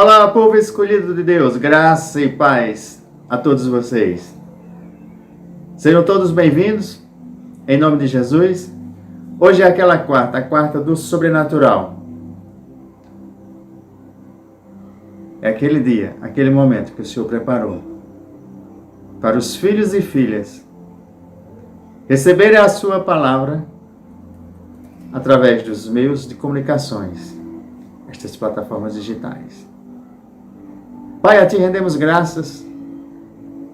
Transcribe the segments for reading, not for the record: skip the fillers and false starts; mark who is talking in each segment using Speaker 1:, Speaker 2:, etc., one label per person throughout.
Speaker 1: Olá, povo escolhido de Deus, graça e paz a todos vocês. Sejam todos bem-vindos, em nome de Jesus. Hoje é aquela quarta, a quarta do sobrenatural. É aquele dia, aquele momento que o Senhor preparou para os filhos e filhas receberem a sua palavra através dos meios de comunicações, estas plataformas digitais. Pai, a Ti rendemos graças,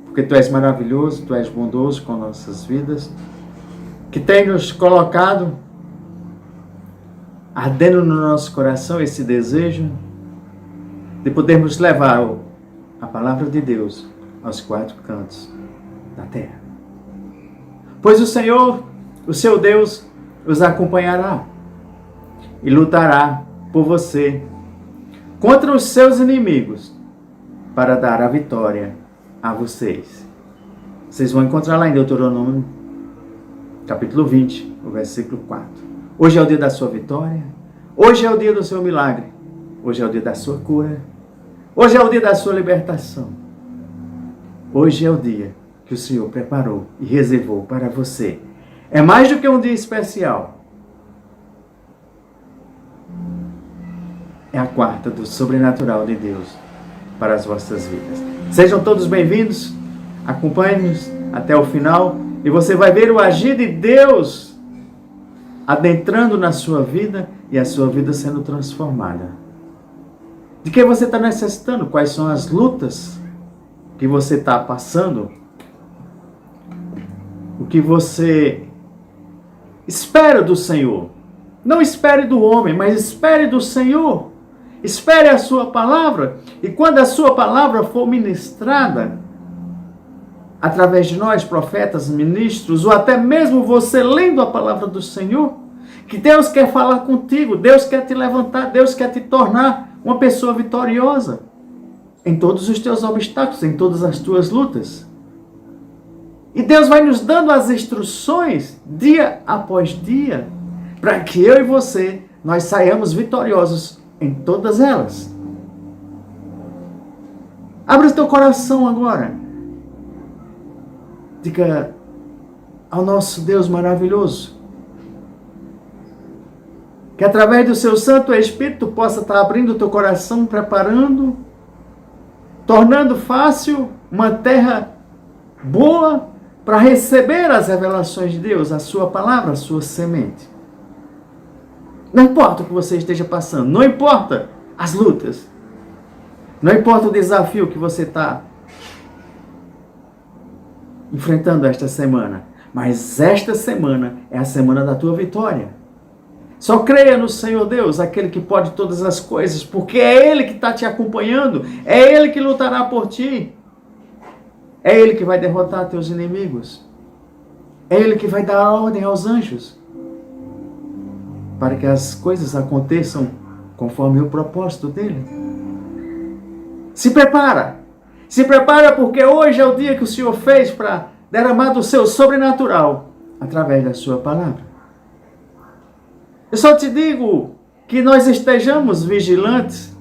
Speaker 1: porque Tu és maravilhoso, Tu és bondoso com nossas vidas, que tem nos colocado, ardendo no nosso coração esse desejo de podermos levar a palavra de Deus aos quatro cantos da terra. Pois o Senhor, o seu Deus, os acompanhará e lutará por você contra os seus inimigos, para dar a vitória a vocês. Vocês vão encontrar lá em Deuteronômio, capítulo 20, o versículo 4. Hoje é o dia da sua vitória. Hoje é o dia do seu milagre. Hoje é o dia da sua cura. Hoje é o dia da sua libertação. Hoje é o dia que o Senhor preparou e reservou para você. É mais do que um dia especial. É a quarta do sobrenatural de Deus para as vossas vidas. Sejam todos bem-vindos, acompanhe-nos até o final e você vai ver o agir de Deus adentrando na sua vida e a sua vida sendo transformada. De que você está necessitando? Quais são as lutas que você está passando? O que você espera do Senhor? Não espere do homem, mas espere do Senhor. Espere a sua palavra, e quando a sua palavra for ministrada, através de nós, profetas, ministros, ou até mesmo você lendo a palavra do Senhor, que Deus quer falar contigo, Deus quer te levantar, Deus quer te tornar uma pessoa vitoriosa em todos os teus obstáculos, em todas as tuas lutas. E Deus vai nos dando as instruções, dia após dia, para que eu e você, nós saiamos vitoriosos em todas elas. Abra o teu coração agora. Diga ao nosso Deus maravilhoso que através do seu Santo Espírito possa estar abrindo o teu coração, preparando, tornando fácil uma terra boa para receber as revelações de Deus, a sua palavra, a sua semente. Não importa o que você esteja passando, não importa as lutas, não importa o desafio que você está enfrentando esta semana, mas esta semana é a semana da tua vitória. Só creia no Senhor Deus, aquele que pode todas as coisas, porque é Ele que está te acompanhando, é Ele que lutará por ti, é Ele que vai derrotar teus inimigos, é Ele que vai dar ordem aos anjos, para que as coisas aconteçam conforme o propósito dele. Se prepara porque hoje é o dia que o Senhor fez para derramar do seu sobrenatural através da sua palavra. Eu só te digo que nós estejamos vigilantes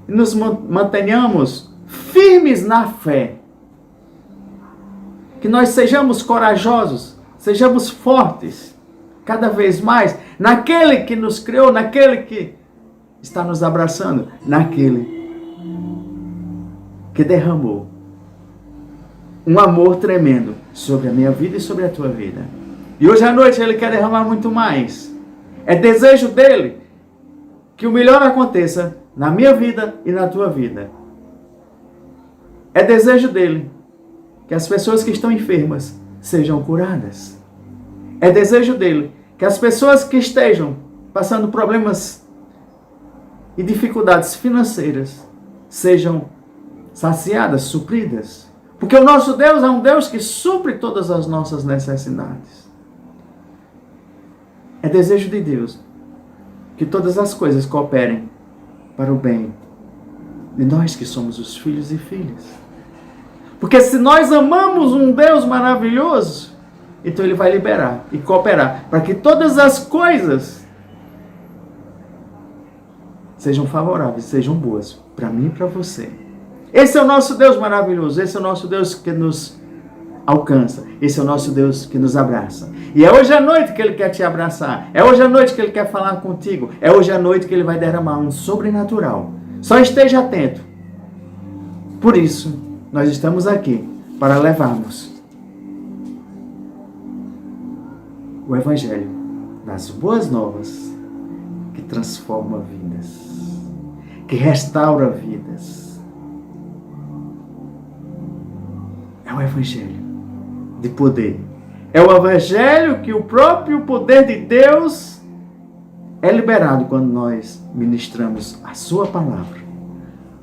Speaker 1: e nos mantenhamos firmes na fé. Que nós sejamos corajosos, sejamos fortes, cada vez mais, naquele que nos criou, naquele que está nos abraçando, naquele que derramou um amor tremendo sobre a minha vida e sobre a tua vida. E hoje à noite Ele quer derramar muito mais. É desejo dEle que o melhor aconteça na minha vida e na tua vida. É desejo dEle que as pessoas que estão enfermas sejam curadas. É desejo dele que as pessoas que estejam passando problemas e dificuldades financeiras sejam saciadas, supridas. Porque o nosso Deus é um Deus que supre todas as nossas necessidades. É desejo de Deus que todas as coisas cooperem para o bem de nós que somos os filhos e filhas. Porque se nós amamos um Deus maravilhoso, então Ele vai liberar e cooperar para que todas as coisas sejam favoráveis, sejam boas, para mim e para você. Esse é o nosso Deus maravilhoso, esse é o nosso Deus que nos alcança, esse é o nosso Deus que nos abraça. E é hoje à noite que Ele quer te abraçar, é hoje à noite que Ele quer falar contigo, é hoje à noite que Ele vai derramar um sobrenatural. Só esteja atento. Por isso, nós estamos aqui para levarmos o Evangelho das boas novas que transforma vidas, que restaura vidas. É o Evangelho de poder. É o Evangelho que o próprio poder de Deus é liberado quando nós ministramos a sua palavra.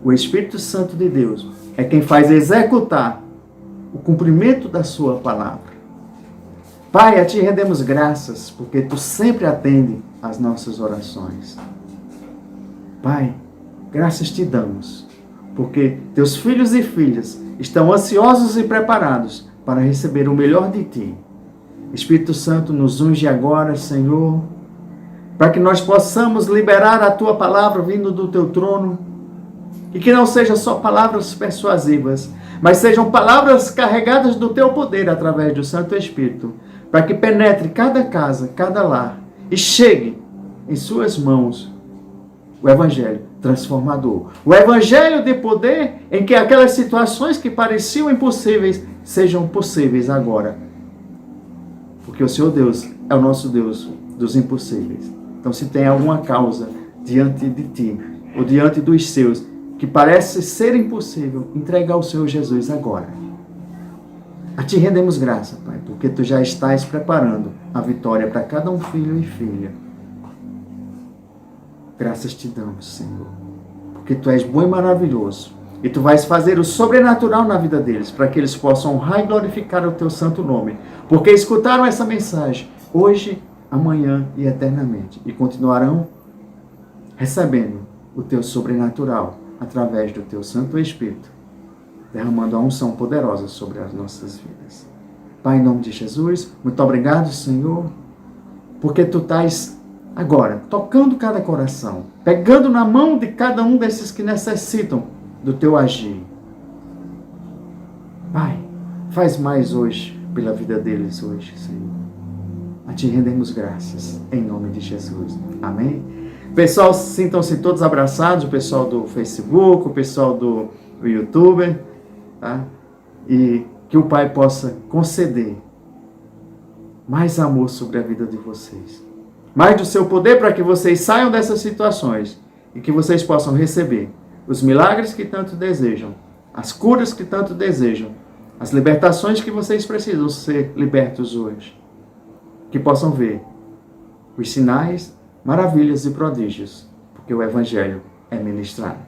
Speaker 1: O Espírito Santo de Deus é quem faz executar o cumprimento da sua palavra. Pai, a Ti rendemos graças, porque Tu sempre atende às nossas orações. Pai, graças Te damos, porque Teus filhos e filhas estão ansiosos e preparados para receber o melhor de Ti. Espírito Santo, nos unge agora, Senhor, para que nós possamos liberar a Tua palavra vindo do Teu trono, e que não sejam só palavras persuasivas, mas sejam palavras carregadas do Teu poder através do Santo Espírito, para que penetre cada casa, cada lar, e chegue em Suas mãos o Evangelho transformador. O Evangelho de poder em que aquelas situações que pareciam impossíveis sejam possíveis agora. Porque o Senhor Deus é o nosso Deus dos impossíveis. Então, se tem alguma causa diante de Ti, ou diante dos seus, que parece ser impossível, entrega ao Senhor Jesus agora. A Ti rendemos graça, Pai, porque Tu já estás preparando a vitória para cada um filho e filha. Graças Te damos, Senhor, porque Tu és bom e maravilhoso, e Tu vais fazer o sobrenatural na vida deles, para que eles possam honrar e glorificar o Teu santo nome, porque escutaram essa mensagem hoje, amanhã e eternamente, e continuarão recebendo o Teu sobrenatural através do Teu Santo Espírito, derramando a unção poderosa sobre as nossas vidas. Pai, em nome de Jesus, muito obrigado, Senhor, porque Tu estás agora tocando cada coração, pegando na mão de cada um desses que necessitam do Teu agir. Pai, faz mais hoje pela vida deles hoje, Senhor. A Ti rendemos graças, em nome de Jesus. Amém? Pessoal, sintam-se todos abraçados, o pessoal do Facebook, o pessoal do YouTube, tá? E que o Pai possa conceder mais amor sobre a vida de vocês, mais do seu poder para que vocês saiam dessas situações e que vocês possam receber os milagres que tanto desejam, as curas que tanto desejam, as libertações que vocês precisam ser libertos hoje, que possam ver os sinais, maravilhas e prodígios, porque o Evangelho é ministrado.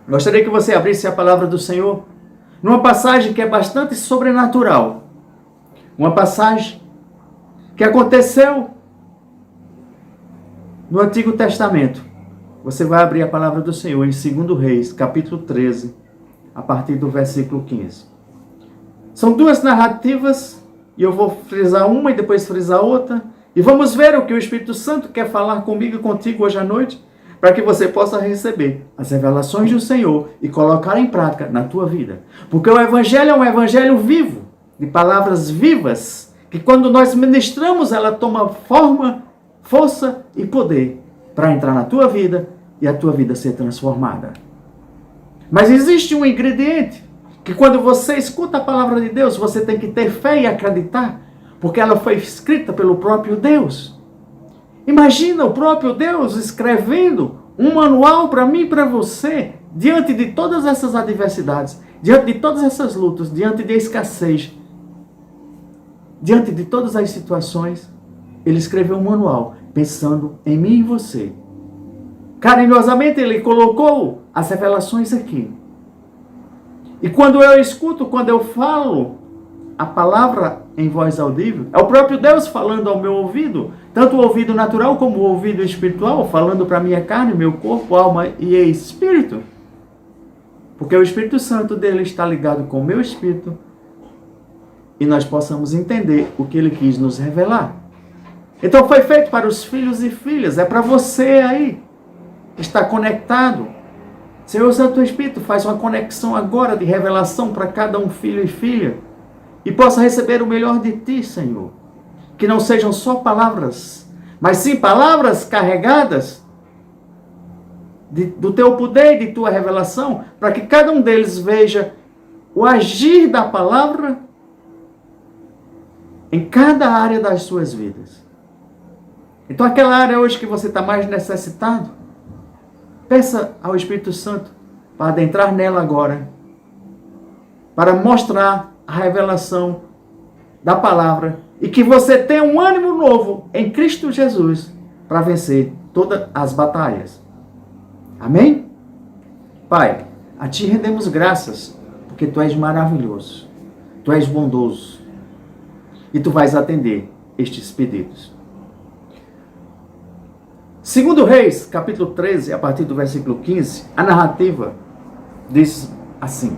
Speaker 1: Gostaria que você abrisse a palavra do Senhor numa passagem que é bastante sobrenatural, uma passagem que aconteceu no Antigo Testamento. Você vai abrir a palavra do Senhor em 2 Reis, capítulo 13, a partir do versículo 15. São duas narrativas, e eu vou frisar uma e depois frisar outra, e vamos ver o que o Espírito Santo quer falar comigo e contigo hoje à noite, para que você possa receber as revelações do Senhor e colocar em prática na tua vida. Porque o Evangelho é um Evangelho vivo, de palavras vivas, que quando nós ministramos, ela toma forma, força e poder para entrar na tua vida e a tua vida ser transformada. Mas existe um ingrediente que quando você escuta a palavra de Deus, você tem que ter fé e acreditar, porque ela foi escrita pelo próprio Deus. Imagina o próprio Deus escrevendo um manual para mim e para você, diante de todas essas adversidades, diante de todas essas lutas, diante de escassez, diante de todas as situações. Ele escreveu um manual pensando em mim e você. Carinhosamente ele colocou as revelações aqui. E quando eu escuto, quando eu falo a palavra em voz audível, é o próprio Deus falando ao meu ouvido, tanto o ouvido natural como o ouvido espiritual, falando para a minha carne, meu corpo, alma e espírito. Porque o Espírito Santo dele está ligado com o meu espírito e nós possamos entender o que ele quis nos revelar. Então foi feito para os filhos e filhas, é para você aí. está conectado. Senhor, Santo Espírito, faz uma conexão agora de revelação para cada um filho e filha, e possa receber o melhor de Ti, Senhor. Que não sejam só palavras, mas sim palavras carregadas do Teu poder e de Tua revelação, para que cada um deles veja o agir da palavra em cada área das suas vidas. Então, aquela área hoje que você está mais necessitado, peça ao Espírito Santo para adentrar nela agora, para mostrar a revelação da palavra e que você tenha um ânimo novo em Cristo Jesus para vencer todas as batalhas. Amém? Pai, a Ti rendemos graças, porque Tu és maravilhoso, Tu és bondoso e Tu vais atender estes pedidos. Segundo Reis, capítulo 13, a partir do versículo 15, a narrativa diz assim: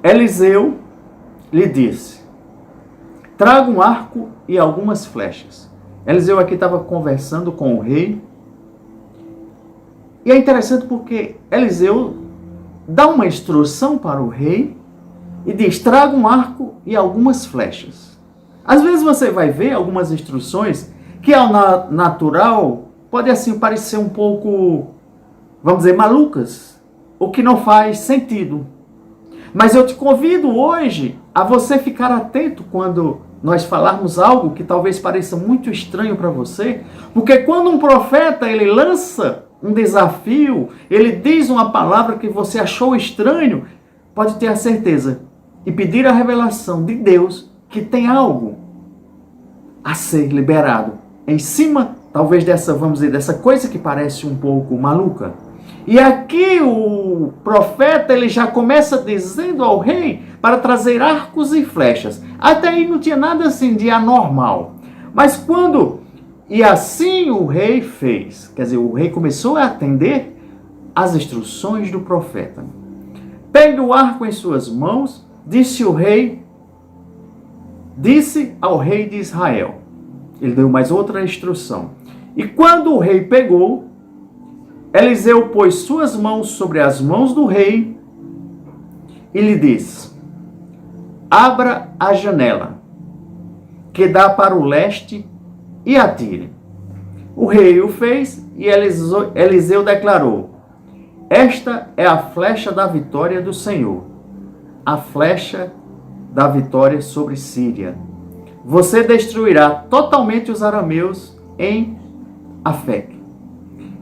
Speaker 1: Eliseu lhe disse: traga um arco e algumas flechas. Eliseu aqui estava conversando com o rei. E é interessante porque Eliseu dá uma instrução para o rei e diz: traga um arco e algumas flechas. Às vezes você vai ver algumas instruções que ao natural pode assim parecer um pouco, vamos dizer, malucas, o que não faz sentido. Mas eu te convido hoje a você ficar atento quando nós falarmos algo que talvez pareça muito estranho para você, porque quando um profeta ele lança um desafio, ele diz uma palavra que você achou estranho, pode ter a certeza e pedir a revelação de Deus que tem algo a ser liberado em cima, talvez dessa, vamos dizer, dessa coisa que parece um pouco maluca. E aqui o profeta, ele já começa dizendo ao rei para trazer arcos e flechas. Até aí não tinha nada assim de anormal. Mas quando... E assim o rei fez. Quer dizer, o rei começou a atender as instruções do profeta. Pegue o arco em suas mãos, disse ao rei de Israel. Ele deu mais outra instrução. E quando o rei pegou, Eliseu pôs suas mãos sobre as mãos do rei e lhe disse: abra a janela que dá para o leste e atire. O rei o fez e Eliseu declarou: esta é a flecha da vitória do Senhor, a flecha da vitória sobre Síria. Você destruirá totalmente os arameus em Afec.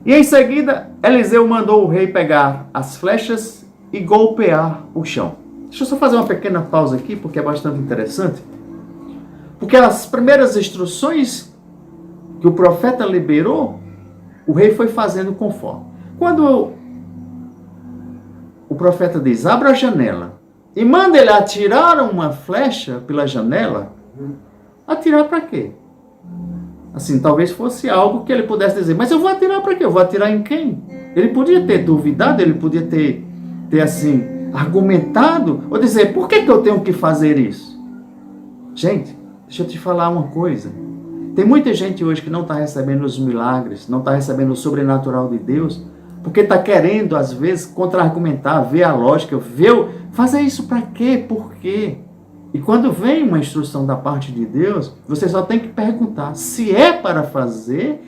Speaker 1: E em seguida, Eliseu mandou o rei pegar as flechas e golpear o chão. Deixa eu só fazer uma pequena pausa aqui, porque é bastante interessante. Porque as primeiras instruções que o profeta liberou, o rei foi fazendo conforme. Quando o profeta diz, abra a janela, e manda ele atirar uma flecha pela janela, atirar para quê? Assim, talvez fosse algo que ele pudesse dizer, mas eu vou atirar para quê? Eu vou atirar em quem? Ele podia ter duvidado, ele podia ter assim, argumentado, ou dizer, por que eu tenho que fazer isso? Gente, deixa eu te falar uma coisa. Tem muita gente hoje que não está recebendo os milagres, não está recebendo o sobrenatural de Deus, porque está querendo, às vezes, contra-argumentar, ver a lógica, fazer isso para quê? Por quê? E quando vem uma instrução da parte de Deus, você só tem que perguntar se é para fazer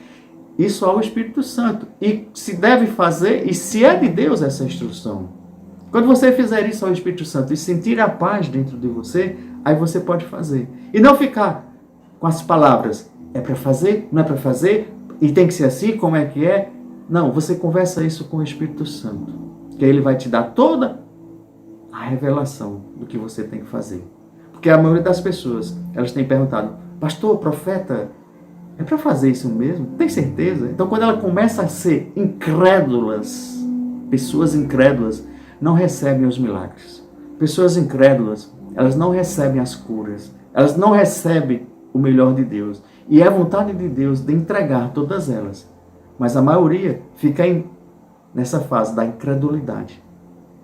Speaker 1: isso ao Espírito Santo. E se deve fazer, e se é de Deus essa instrução. Quando você fizer isso ao Espírito Santo e sentir a paz dentro de você, aí você pode fazer. E não ficar com as palavras, é para fazer, não é para fazer, e tem que ser assim, como é que é? Não, você conversa isso com o Espírito Santo, que ele vai te dar toda a revelação do que você tem que fazer. Porque a maioria das pessoas, elas têm perguntado, pastor, profeta, é para fazer isso mesmo? Tem certeza? Então, quando ela começa a ser incrédulas, pessoas incrédulas não recebem os milagres. Pessoas incrédulas, elas não recebem as curas. Elas não recebem o melhor de Deus. E é a vontade de Deus de entregar todas elas. Mas a maioria fica nessa fase da incredulidade.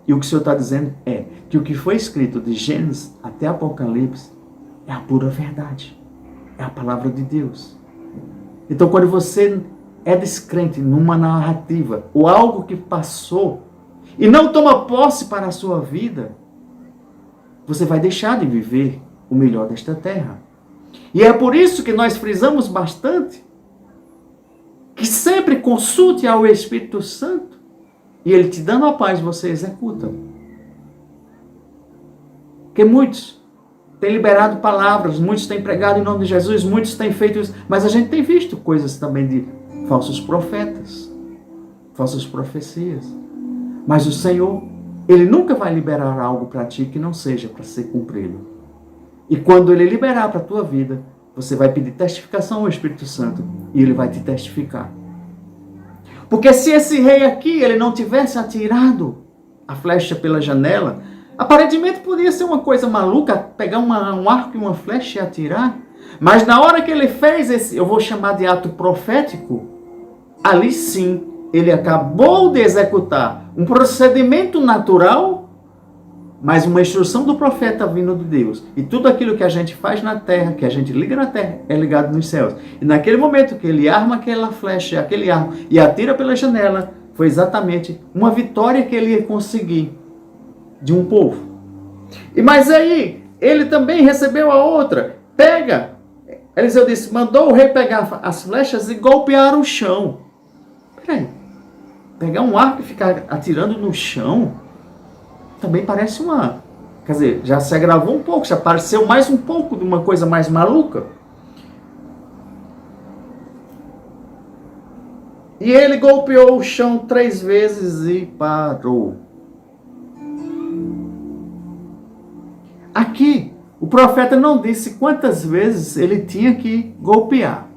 Speaker 1: E o que o Senhor está dizendo é que o que foi escrito de Gênesis até Apocalipse é a pura verdade. É a palavra de Deus. Então, quando você é descrente numa narrativa ou algo que passou e não toma posse para a sua vida, você vai deixar de viver o melhor desta terra. E é por isso que nós frisamos bastante que sempre consulte ao Espírito Santo e ele te dando a paz, você executa. Porque muitos têm liberado palavras, muitos têm pregado em nome de Jesus, muitos têm feito isso, mas a gente tem visto coisas também de falsos profetas, falsas profecias. Mas o Senhor, Ele nunca vai liberar algo para ti que não seja para ser cumprido. E quando Ele liberar para a tua vida, você vai pedir testificação ao Espírito Santo e Ele vai te testificar. Porque se esse rei aqui, ele não tivesse atirado a flecha pela janela, aparentemente podia ser uma coisa maluca, pegar um arco e uma flecha e atirar. Mas na hora que ele fez esse, eu vou chamar de ato profético, ali sim, ele acabou de executar um procedimento natural, mas uma instrução do profeta vindo de Deus. E tudo aquilo que a gente faz na terra, que a gente liga na terra, é ligado nos céus. E naquele momento que ele arma aquela flecha, aquele arco, e atira pela janela, foi exatamente uma vitória que ele ia conseguir de um povo. Mas aí, ele também recebeu a outra. Pega. Eliseu disse, mandou o rei pegar as flechas e golpear o chão. Peraí. Pegar um arco e ficar atirando no chão também parece uma... Quer dizer, já se agravou um pouco, já pareceu mais um pouco de uma coisa mais maluca. E ele golpeou o chão 3 vezes e parou. Aqui, o profeta não disse quantas vezes ele tinha que golpear.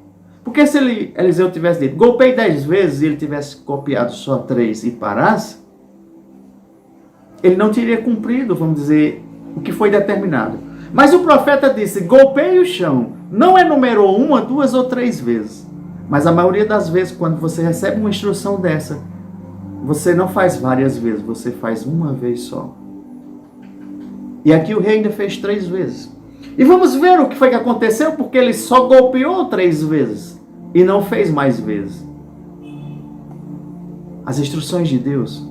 Speaker 1: Porque se Eliseu tivesse dito, golpeei 10 vezes e ele tivesse golpeado só 3 e parasse, ele não teria cumprido, vamos dizer, o que foi determinado. Mas o profeta disse, golpeie o chão. Não enumerou 1, 2 ou 3 vezes. Mas a maioria das vezes, quando você recebe uma instrução dessa, você não faz várias vezes, você faz uma vez só. E aqui o rei ainda fez 3 vezes. E vamos ver o que foi que aconteceu, porque ele só golpeou 3 vezes e não fez mais vezes. As instruções de Deus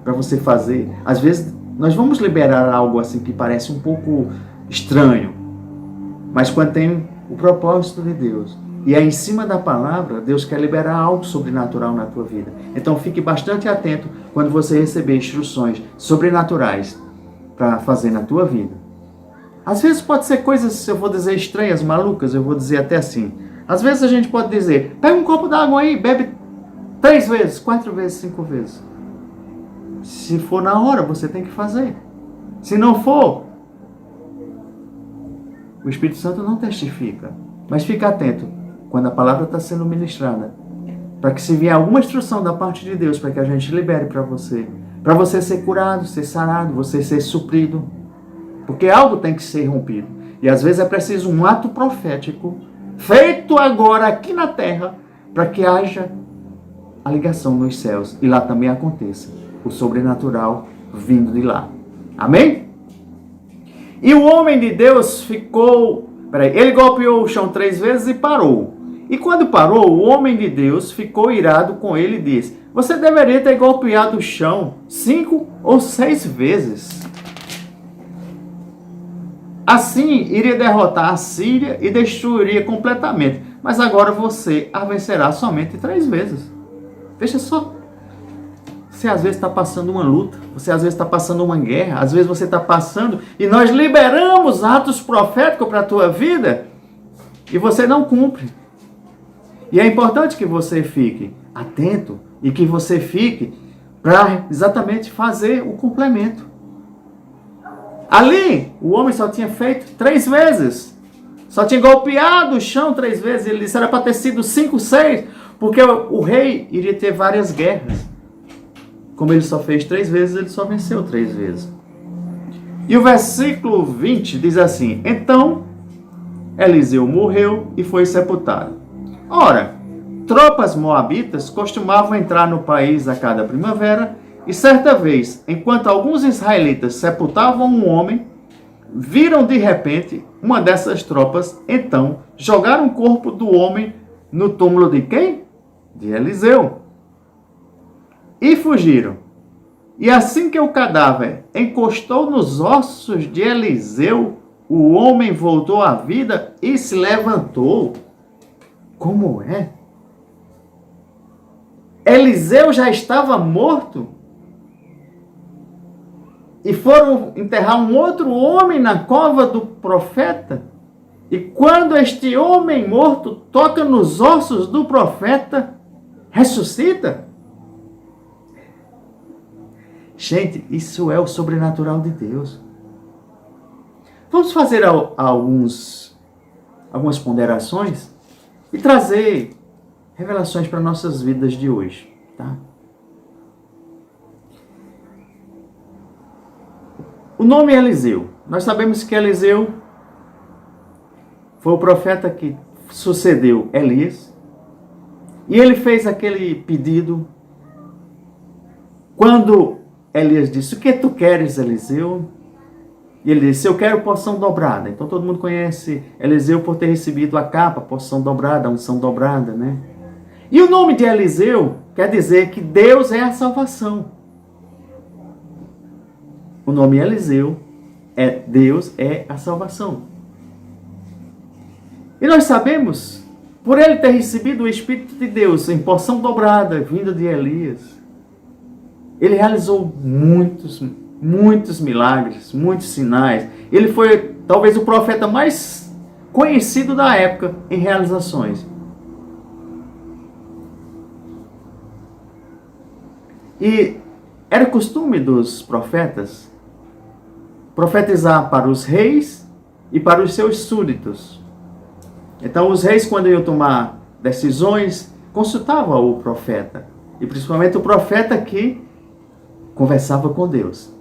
Speaker 1: para você fazer, às vezes nós vamos liberar algo assim que parece um pouco estranho, mas quando tem o propósito de Deus e é em cima da palavra, Deus quer liberar algo sobrenatural na tua vida. Então fique bastante atento quando você receber instruções sobrenaturais para fazer na tua vida. Às vezes pode ser coisas, eu vou dizer estranhas, malucas, eu vou dizer até assim. Às vezes a gente pode dizer, pega um copo d'água aí, bebe 3 vezes, 4 vezes, 5 vezes. Se for na hora, você tem que fazer. Se não for, o Espírito Santo não testifica. Mas fica atento quando a palavra está sendo ministrada, para que se vier alguma instrução da parte de Deus, para que a gente libere para você ser curado, ser sarado, você ser suprido. Porque algo tem que ser rompido. E às vezes é preciso um ato profético, feito agora aqui na terra, para que haja a ligação nos céus. E lá também aconteça o sobrenatural vindo de lá. Amém? E o homem de Deus ficou... ele golpeou o chão 3 vezes e parou. E quando parou, o homem de Deus ficou irado com ele e disse, você deveria ter golpeado o chão 5 ou 6 vezes. Assim, iria derrotar a Síria e destruiria completamente. Mas agora você a vencerá somente 3 vezes. Veja só. Você às vezes está passando uma luta, você às vezes está passando uma guerra, às vezes você está passando, e nós liberamos atos proféticos para a tua vida, e você não cumpre. E é importante que você fique atento, e que você fique para exatamente fazer o complemento. Ali, o homem só tinha feito 3 vezes, só tinha golpeado o chão 3 vezes, ele disse, era para ter sido 5, 6, porque o rei iria ter várias guerras. Como ele só fez 3 vezes, ele só venceu 3 vezes. E o versículo 20 diz assim, então Eliseu morreu e foi sepultado. Ora, tropas moabitas costumavam entrar no país a cada primavera, e certa vez, enquanto alguns israelitas sepultavam um homem, viram de repente uma dessas tropas, então jogaram o corpo do homem no túmulo de quem? de Eliseu. E fugiram. E assim que o cadáver encostou nos ossos de Eliseu, o homem voltou à vida e se levantou. Como é? Eliseu já estava morto. E foram enterrar um outro homem na cova do profeta. E quando este homem morto toca nos ossos do profeta, ressuscita. Gente, isso é o sobrenatural de Deus. Vamos fazer algumas ponderações e trazer revelações para nossas vidas de hoje, tá? O nome é Eliseu. Nós sabemos que Eliseu foi o profeta que sucedeu Elias. E ele fez aquele pedido. Quando Elias disse, o que tu queres, Eliseu? E ele disse, eu quero porção dobrada. Então todo mundo conhece Eliseu por ter recebido a capa, porção dobrada, unção dobrada, né? E o nome de Eliseu quer dizer que Deus é a salvação. O nome Eliseu é Deus é a salvação. E nós sabemos, por ele ter recebido o Espírito de Deus em porção dobrada, vinda de Elias, ele realizou muitos milagres, muitos sinais. Ele foi talvez o profeta mais conhecido da época em realizações. E era costume dos profetas profetizar para os reis e para os seus súditos. Então os reis, quando iam tomar decisões, consultavam o profeta. E principalmente o profeta que conversava com Deus.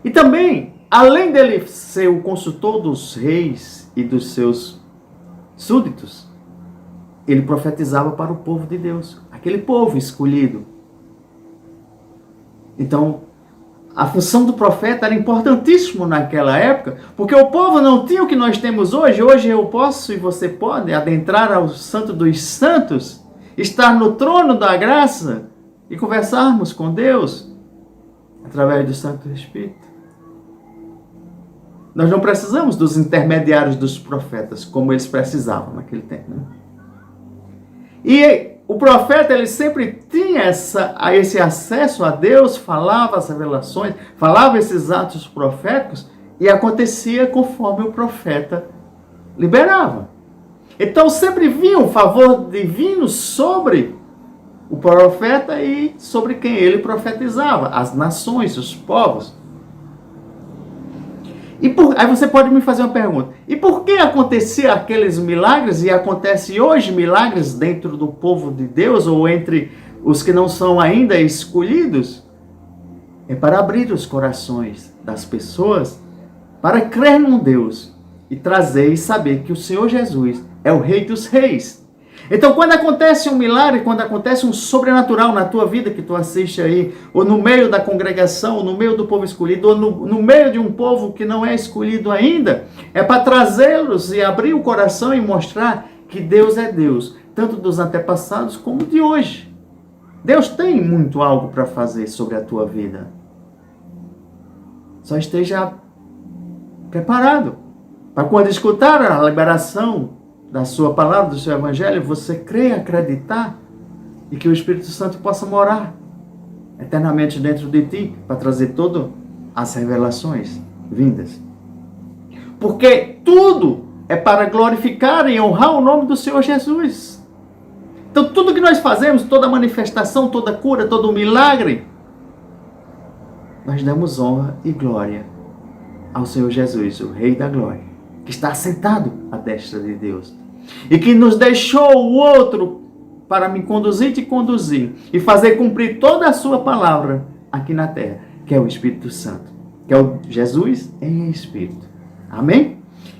Speaker 1: E também, além dele ser o consultor dos reis e dos seus súditos, ele profetizava para o povo de Deus, aquele povo escolhido. Então, a função do profeta era importantíssima naquela época, porque o povo não tinha o que nós temos hoje. Hoje eu posso e você pode adentrar ao Santo dos Santos, estar no trono da graça e conversarmos com Deus através do Santo Espírito. Nós não precisamos dos intermediários dos profetas, como eles precisavam naquele tempo, né? E o profeta, ele sempre tinha esse acesso a Deus, falava as revelações, falava esses atos proféticos e acontecia conforme o profeta liberava. Então sempre vinha um favor divino sobre o profeta e sobre quem ele profetizava, as nações, os povos. Aí você pode me fazer uma pergunta. E por que acontecia aqueles milagres e acontece hoje milagres dentro do povo de Deus ou entre os que não são ainda escolhidos? É para abrir os corações das pessoas para crer num Deus e trazer e saber que o Senhor Jesus é o Rei dos Reis. Então, quando acontece um milagre, quando acontece um sobrenatural na tua vida que tu assiste aí, ou no meio da congregação, ou no meio do povo escolhido, ou no meio de um povo que não é escolhido ainda, é para trazê-los e abrir o coração e mostrar que Deus é Deus, tanto dos antepassados como de hoje. Deus tem muito algo para fazer sobre a tua vida. Só esteja preparado para quando escutar a liberação da sua palavra, do seu evangelho, você crê, acreditar e que o Espírito Santo possa morar eternamente dentro de ti para trazer todas as revelações vindas. Porque tudo é para glorificar e honrar o nome do Senhor Jesus. Então tudo que nós fazemos, toda manifestação, toda cura, todo milagre, nós damos honra e glória ao Senhor Jesus, o Rei da Glória, que está sentado à destra de Deus, e que nos deixou o outro para me conduzir e te conduzir, e fazer cumprir toda a sua palavra aqui na terra, que é o Espírito Santo, que é o Jesus em Espírito. Amém?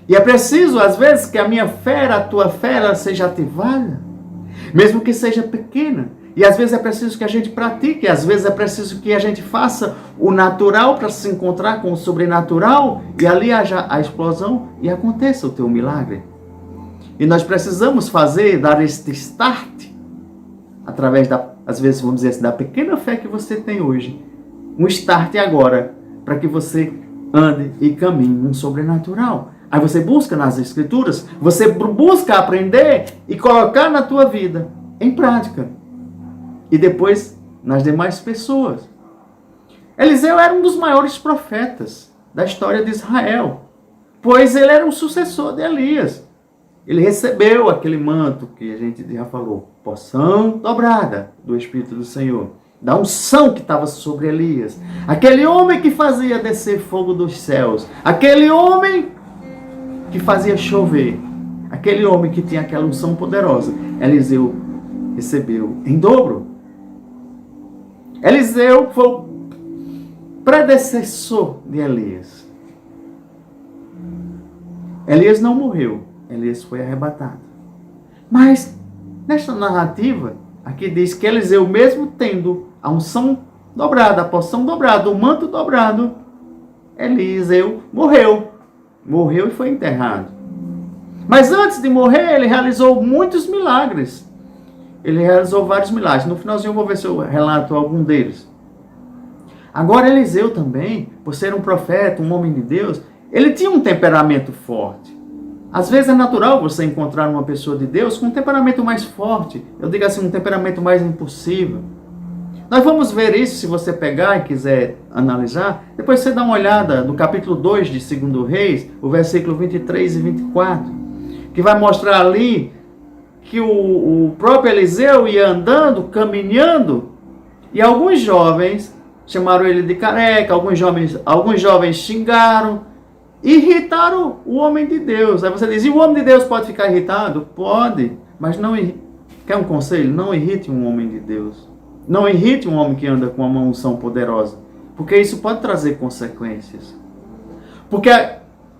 Speaker 1: E é preciso, às vezes, que a minha fé, a tua fé, ela seja ativada, mesmo que seja pequena. E às vezes é preciso que a gente pratique, às vezes é preciso que a gente faça o natural para se encontrar com o sobrenatural, e ali haja a explosão e aconteça o teu milagre. E nós precisamos dar este start, através às vezes, vamos dizer assim, da pequena fé que você tem hoje. Um start agora, para que você ande e caminhe no sobrenatural. Aí você busca nas Escrituras, você busca aprender e colocar na tua vida em prática. E depois nas demais pessoas. Eliseu era um dos maiores profetas da história de Israel, pois ele era o sucessor de Elias. Ele recebeu aquele manto que a gente já falou, porção dobrada do Espírito do Senhor, da unção que estava sobre Elias. Aquele homem que fazia descer fogo dos céus, aquele homem que fazia chover, aquele homem que tinha aquela unção poderosa, Eliseu recebeu em dobro. Eliseu foi o predecessor de Elias. Elias não morreu, Elias foi arrebatado. Mas, nesta narrativa, aqui diz que Eliseu, mesmo tendo a unção dobrada, a porção dobrada, o manto dobrado, Eliseu morreu. Morreu e foi enterrado. Mas antes de morrer, ele realizou muitos milagres. Ele realizou vários milagres. No finalzinho eu vou ver se eu relato algum deles. Agora Eliseu também, por ser um profeta, um homem de Deus, ele tinha um temperamento forte. Às vezes é natural você encontrar uma pessoa de Deus com um temperamento mais forte. Eu digo assim, um temperamento mais impulsivo. Nós vamos ver isso, se você pegar e quiser analisar. Depois você dá uma olhada no capítulo 2 de 2 Reis, o versículo 23 e 24, que vai mostrar ali que o próprio Eliseu ia andando, caminhando, e alguns jovens chamaram ele de careca, alguns jovens xingaram, irritaram o homem de Deus. Aí você diz, e o homem de Deus pode ficar irritado? Pode, mas não. Quer um conselho? Não irrite um homem de Deus. Não irrite um homem que anda com uma unção poderosa, porque isso pode trazer consequências. Porque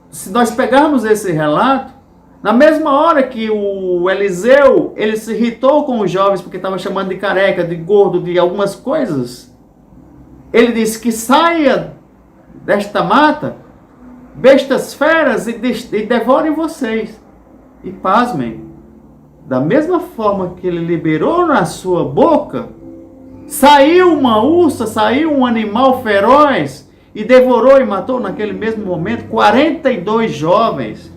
Speaker 1: se nós pegarmos esse relato, na mesma hora que o Eliseu, ele se irritou com os jovens porque estava chamando de careca, de gordo, de algumas coisas, ele disse que saia desta mata bestas feras e devorem vocês. E pasmem, da mesma forma que ele liberou na sua boca, saiu uma ursa, saiu um animal feroz e devorou e matou naquele mesmo momento 42 jovens.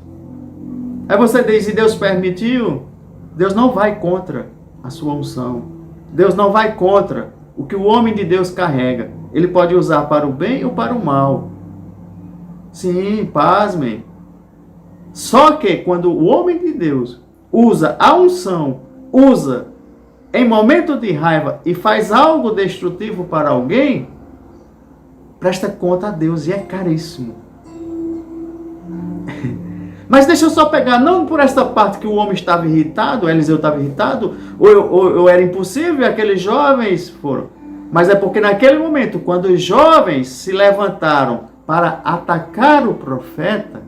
Speaker 1: Aí você diz, e Deus permitiu? Deus não vai contra a sua unção. Deus não vai contra o que o homem de Deus carrega. Ele pode usar para o bem ou para o mal. Sim, pasmem. Só que quando o homem de Deus usa a unção, usa em momento de raiva e faz algo destrutivo para alguém, presta conta a Deus e é caríssimo. Mas deixa eu só pegar, não por esta parte que o homem estava irritado, Eliseu estava irritado, ou era impossível, aqueles jovens foram. Mas é porque naquele momento, quando os jovens se levantaram para atacar o profeta,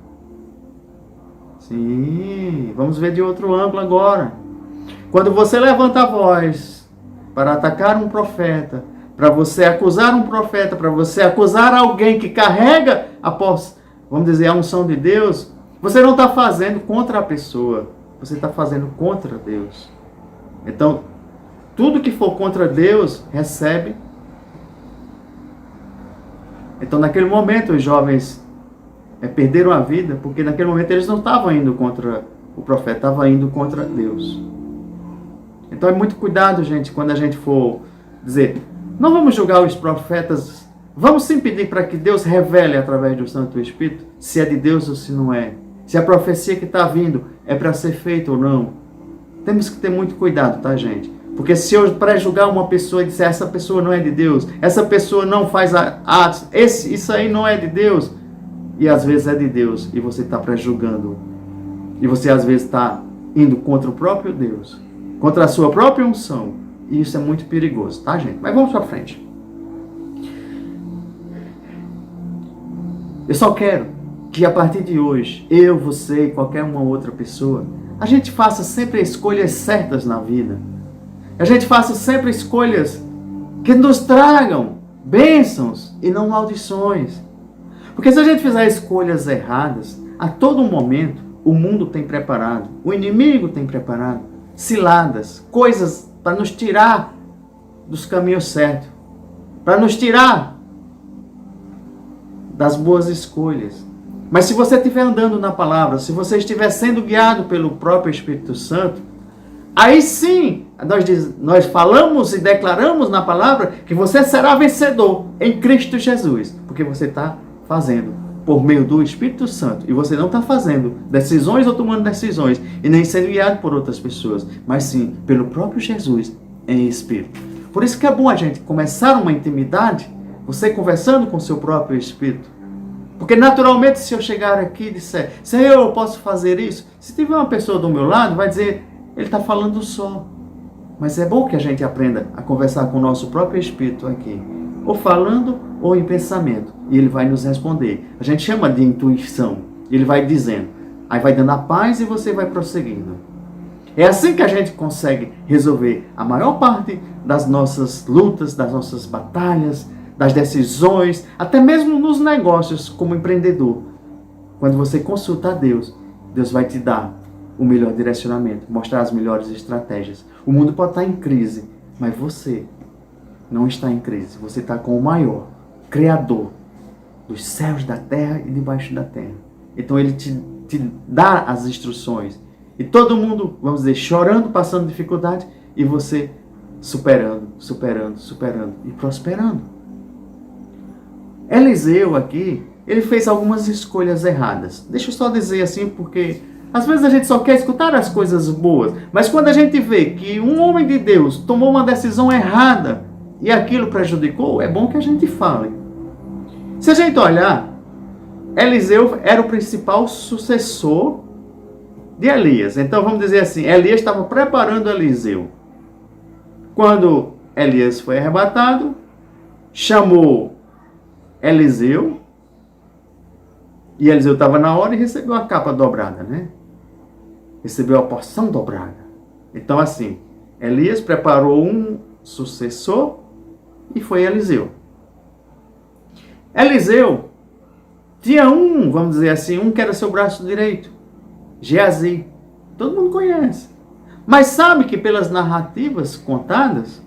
Speaker 1: sim, vamos ver de outro ângulo agora. Quando você levanta a voz para atacar um profeta, para você acusar um profeta, para você acusar alguém que carrega vamos dizer, a unção de Deus, você não está fazendo contra a pessoa, você está fazendo contra Deus. Então, tudo que for contra Deus, recebe. Então, naquele momento, os jovens perderam a vida, porque naquele momento eles não estavam indo contra o profeta, estavam indo contra Deus. Então, é muito cuidado, gente, quando a gente for dizer, não vamos julgar os profetas, vamos sim pedir para que Deus revele através do Santo Espírito se é de Deus ou se não é. Se a profecia que está vindo é para ser feita ou não. Temos que ter muito cuidado, tá, gente? Porque se eu pré-julgar uma pessoa e disser essa pessoa não é de Deus, essa pessoa não faz atos, isso aí não é de Deus, e às vezes é de Deus, e você está pré-julgando, e você às vezes está indo contra o próprio Deus, contra a sua própria unção, e isso é muito perigoso, tá, gente? Mas vamos para frente. Eu só quero que a partir de hoje, eu, você e qualquer uma outra pessoa, a gente faça sempre escolhas certas na vida. A gente faça sempre escolhas que nos tragam bênçãos e não maldições. Porque se a gente fizer escolhas erradas, a todo momento, o mundo tem preparado, o inimigo tem preparado ciladas, coisas para nos tirar dos caminhos certos, para nos tirar das boas escolhas. Mas se você estiver andando na palavra, se você estiver sendo guiado pelo próprio Espírito Santo, aí sim, nós falamos e declaramos na palavra que você será vencedor em Cristo Jesus, porque você está fazendo por meio do Espírito Santo, e você não está fazendo decisões ou tomando decisões, e nem sendo guiado por outras pessoas, mas sim pelo próprio Jesus em Espírito. Por isso que é bom a gente começar uma intimidade, você conversando com o seu próprio Espírito. Porque naturalmente, se eu chegar aqui e disser, Senhor, eu posso fazer isso? Se tiver uma pessoa do meu lado, vai dizer, ele está falando só. Mas é bom que a gente aprenda a conversar com o nosso próprio Espírito aqui, ou falando ou em pensamento, e ele vai nos responder. A gente chama de intuição, ele vai dizendo, aí vai dando a paz e você vai prosseguindo. É assim que a gente consegue resolver a maior parte das nossas lutas, das nossas batalhas, das decisões, até mesmo nos negócios como empreendedor. Quando você consulta a Deus, Deus vai te dar o melhor direcionamento, mostrar as melhores estratégias. O mundo pode estar em crise, mas você não está em crise. Você está com o maior Criador dos céus, da terra e debaixo da terra. Então ele te dá as instruções. E todo mundo, vamos dizer, chorando, passando dificuldade, e você superando e prosperando. Eliseu aqui, ele fez algumas escolhas erradas. Deixa eu só dizer assim, porque às vezes a gente só quer escutar as coisas boas, mas quando a gente vê que um homem de Deus tomou uma decisão errada e aquilo prejudicou, é bom que a gente fale. Se a gente olhar, Eliseu era o principal sucessor de Elias. Então vamos dizer assim, Elias estava preparando Eliseu. Quando Elias foi arrebatado, chamou Eliseu, e Eliseu estava na hora e recebeu a capa dobrada, né? Recebeu a porção dobrada. Então assim, Elias preparou um sucessor e foi Eliseu. Eliseu tinha vamos dizer assim, que era seu braço direito, Geazi. Todo mundo conhece. Mas sabe que pelas narrativas contadas,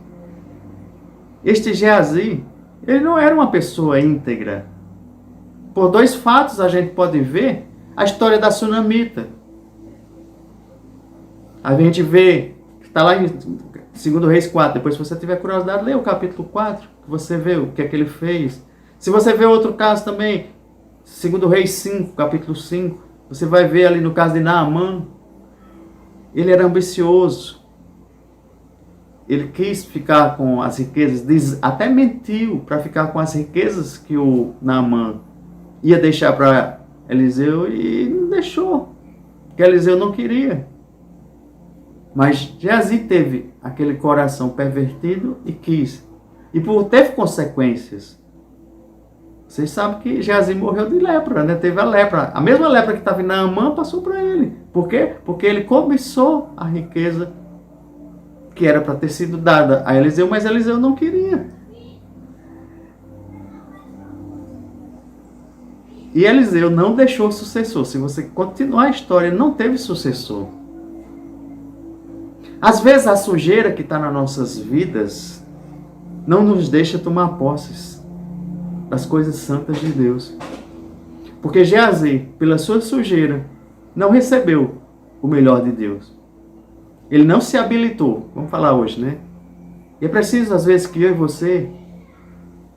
Speaker 1: este Geazi, ele não era uma pessoa íntegra. Por dois fatos a gente pode ver a história da Sunamita. A gente vê, está lá em 2 Reis 4, depois se você tiver curiosidade, lê o capítulo 4, que você vê o que é que ele fez. Se você vê outro caso também, 2 Reis 5, capítulo 5, você vai ver ali no caso de Naamã, ele era ambicioso, ele quis ficar com as riquezas, até mentiu para ficar com as riquezas que o Naamã ia deixar para Eliseu e não deixou, porque Eliseu não queria. Mas Geazi teve aquele coração pervertido e quis, e teve consequências. Vocês sabem que Geazi morreu de lepra, né? Teve a lepra. A mesma lepra que estava em Naamã passou para ele. Por quê? Porque ele cobiçou a riqueza que era para ter sido dada a Eliseu, mas Eliseu não queria. E Eliseu não deixou sucessor. Se você continuar a história, não teve sucessor. Às vezes a sujeira que está nas nossas vidas não nos deixa tomar posses das coisas santas de Deus. Porque Geazi, pela sua sujeira, não recebeu o melhor de Deus. Ele não se habilitou. Vamos falar hoje, né? E é preciso, às vezes, que eu e você,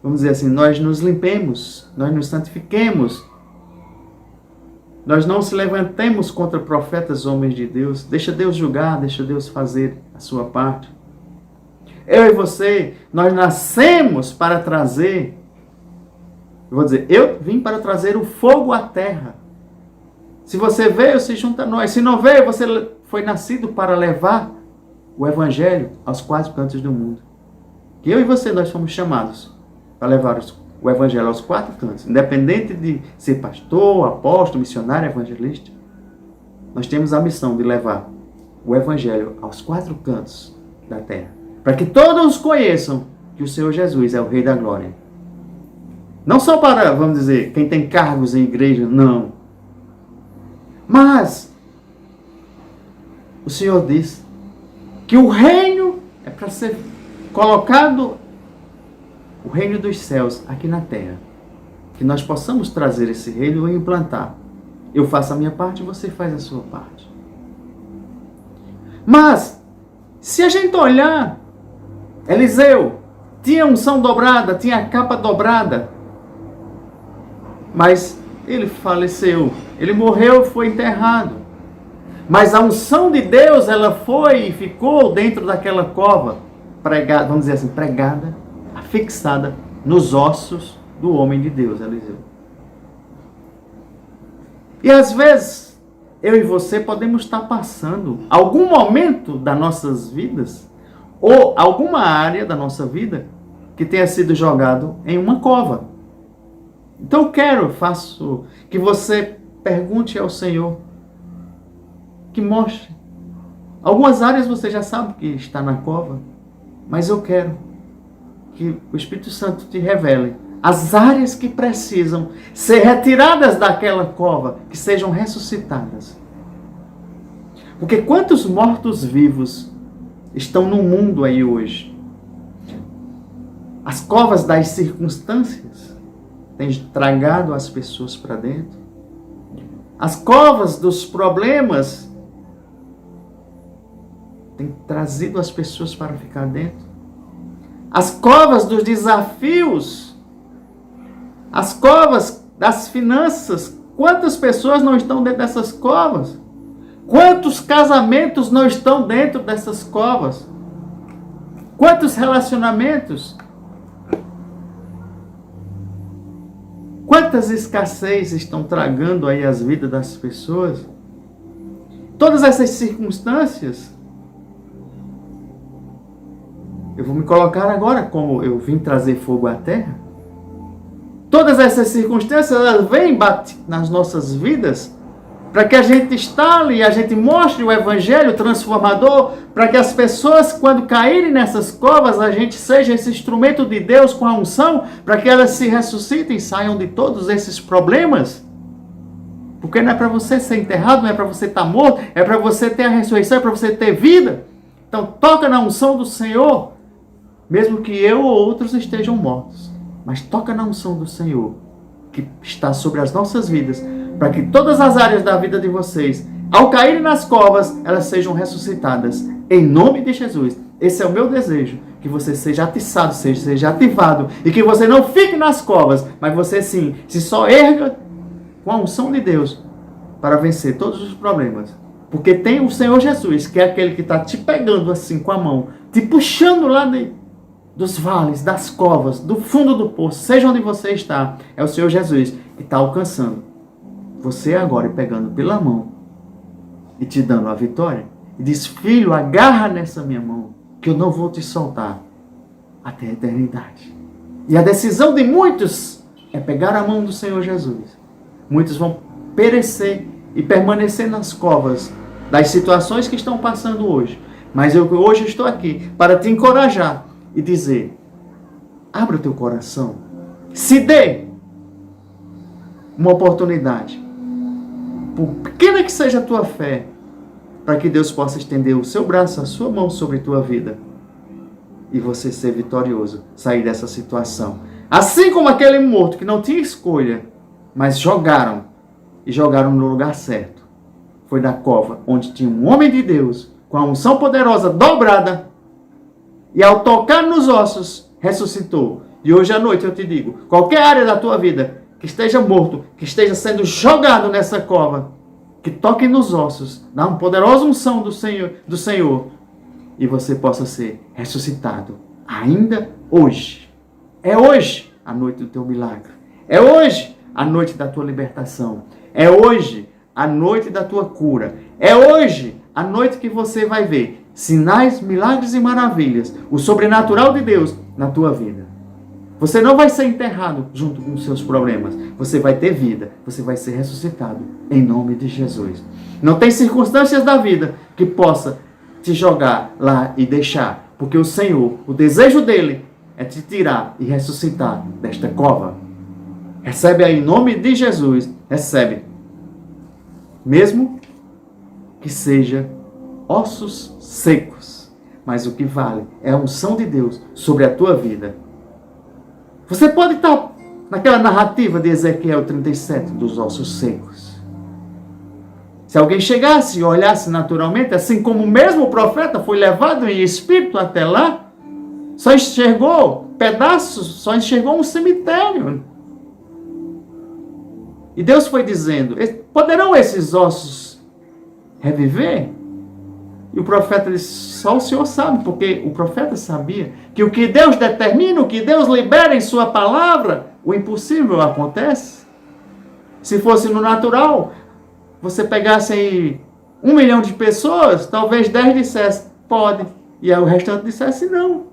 Speaker 1: vamos dizer assim, nós nos limpemos, nós nos santifiquemos, nós não se levantemos contra profetas, homens de Deus. Deixa Deus julgar, deixa Deus fazer a sua parte. Eu e você, nós nascemos para trazer, eu vim para trazer o fogo à terra. Se você veio, se junta a nós. Se não veio, você foi nascido para levar o evangelho aos 4 cantos do mundo. Que eu e você, nós fomos chamados para levar o evangelho aos 4 cantos. Independente de ser pastor, apóstolo, missionário, evangelista. Nós temos a missão de levar o evangelho aos 4 cantos da terra. Para que todos conheçam que o Senhor Jesus é o Rei da Glória. Não só para, vamos dizer, quem tem cargos em igreja, não. Mas o Senhor diz que o reino é para ser colocado, o reino dos céus aqui na terra. Que nós possamos trazer esse reino e implantar. Eu faço a minha parte, você faz a sua parte. Mas, se a gente olhar, Eliseu tinha unção dobrada, tinha a capa dobrada, mas ele faleceu, ele morreu, foi enterrado. Mas a unção de Deus, ela foi e ficou dentro daquela cova, pregada, vamos dizer assim, pregada, afixada nos ossos do homem de Deus, Eliseu. E às vezes, eu e você podemos estar passando algum momento das nossas vidas, ou alguma área da nossa vida, que tenha sido jogado em uma cova. Então eu faço que você pergunte ao Senhor, que mostre. Algumas áreas você já sabe que está na cova, mas eu quero que o Espírito Santo te revele as áreas que precisam ser retiradas daquela cova, que sejam ressuscitadas. Porque quantos mortos-vivos estão no mundo aí hoje? As covas das circunstâncias têm tragado as pessoas para dentro. As covas dos problemas têm trazido as pessoas para ficar dentro. As covas dos desafios, as covas das finanças, quantas pessoas não estão dentro dessas covas? Quantos casamentos não estão dentro dessas covas? Quantos relacionamentos? Quantas escassez estão tragando aí as vidas das pessoas? Todas essas circunstâncias, eu vou me colocar agora como eu vim trazer fogo à terra. Todas essas circunstâncias, elas vêm bater nas nossas vidas para que a gente instale e a gente mostre o evangelho transformador, para que as pessoas, quando caírem nessas covas, a gente seja esse instrumento de Deus com a unção, para que elas se ressuscitem e saiam de todos esses problemas. Porque não é para você ser enterrado, não é para você estar morto, é para você ter a ressurreição, é para você ter vida. Então toca na unção do Senhor, mesmo que eu ou outros estejam mortos. Mas toca na unção do Senhor, que está sobre as nossas vidas, para que todas as áreas da vida de vocês, ao caírem nas covas, elas sejam ressuscitadas. Em nome de Jesus. Esse é o meu desejo. Que você seja atiçado, seja ativado. E que você não fique nas covas, mas você sim, se só erga com a unção de Deus para vencer todos os problemas. Porque tem o Senhor Jesus, que é aquele que está te pegando assim com a mão, te puxando lá dos vales, das covas, do fundo do poço, seja onde você está. É o Senhor Jesus que está alcançando você agora e pegando pela mão e te dando a vitória. E diz: filho, agarra nessa minha mão, que eu não vou te soltar até a eternidade. E a decisão de muitos é pegar a mão do Senhor Jesus. Muitos vão perecer e permanecer nas covas das situações que estão passando hoje. Mas eu hoje estou aqui para te encorajar e dizer: abra o teu coração, se dê uma oportunidade, por pequena que seja a tua fé, para que Deus possa estender o seu braço, a sua mão sobre a tua vida e você ser vitorioso, sair dessa situação. Assim como aquele morto que não tinha escolha, mas jogaram no lugar certo. Foi na cova onde tinha um homem de Deus com a unção poderosa dobrada, e ao tocar nos ossos ressuscitou. E hoje à noite eu te digo, qualquer área da tua vida que esteja morto, que esteja sendo jogado nessa cova, que toque nos ossos, dá uma poderosa unção do Senhor, e você possa ser ressuscitado ainda hoje. É hoje a noite do teu milagre. É hoje a noite da tua libertação. É hoje a noite da tua cura. É hoje a noite que você vai ver sinais, milagres e maravilhas, o sobrenatural de Deus na tua vida. Você não vai ser enterrado junto com os seus problemas. Você vai ter vida. Você vai ser ressuscitado em nome de Jesus. Não tem circunstâncias da vida que possa te jogar lá e deixar. Porque o Senhor, o desejo dele é te tirar e ressuscitar desta cova. Recebe aí em nome de Jesus. Recebe. Mesmo que seja ossos secos. Mas o que vale é a unção de Deus sobre a tua vida. Você pode estar naquela narrativa de Ezequiel 37, dos ossos secos. Se alguém chegasse e olhasse naturalmente, assim como mesmo o profeta foi levado em espírito até lá, só enxergou pedaços, só enxergou um cemitério. E Deus foi dizendo, poderão esses ossos reviver? E o profeta disse, só o Senhor sabe, porque o profeta sabia que o que Deus determina, o que Deus libera em sua palavra, o impossível acontece. Se fosse no natural, você pegasse aí 1 milhão de pessoas, talvez 10 dissessem, pode, e aí o restante dissesse não.